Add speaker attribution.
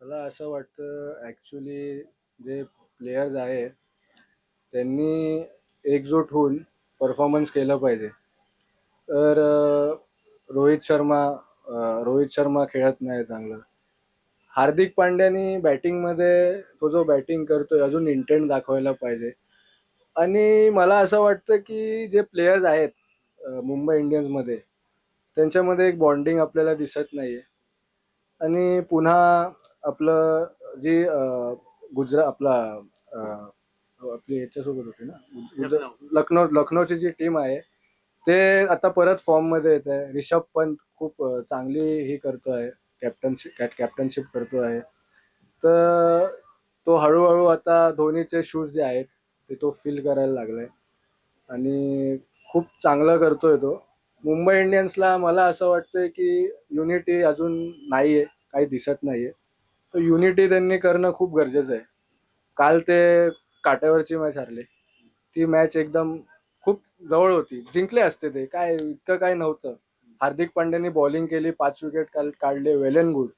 Speaker 1: मला असं वाटतं ॲक्च्युली जे प्लेयर्स आहे त्यांनी एकजूट होऊन परफॉर्मन्स केलं पाहिजे. तर रोहित शर्मा खेळत नाही चांगलं. हार्दिक पांड्यानी बॅटिंगमध्ये तो जो बॅटिंग करतोय अजून इंटेंट दाखवायला पाहिजे. आणि मला असं वाटतं की जे प्लेयर्स आहेत मुंबई इंडियन्समध्ये त्यांच्यामध्ये एक बॉन्डिंग आपल्याला दिसत नाहीये. आणि पुन्हा आपलं जी गुजरात आपला अ, आपली याच्यासोबत होती ना लखनौची जी टीम आहे ते आता परत फॉर्म मध्ये येत आहे. रिषभ पंत खूप चांगली ही करतो आहे. कॅप्टनशिप करतो आहे. तर तो हळूहळू आता धोनीचे शूज जे आहेत ते तो फिल करायला लागलाय आणि खूप चांगलं करतोय तो. मुंबई इंडियन्सला मला असं वाटतंय की युनिटी अजून नाहीये, काही दिसत नाहीये. तर युनिटी त्यांनी करणं खूप गरजेचं आहे. काल ते काट्यावरची मॅच हरले. ती मॅच एकदम खूप जवळ होती. जिंकले असते ते. काय इतकं काय नव्हतं. हार्दिक पांड्याने बॉलिंग केली, 5 विकेट काढले, वेल अँड गुड.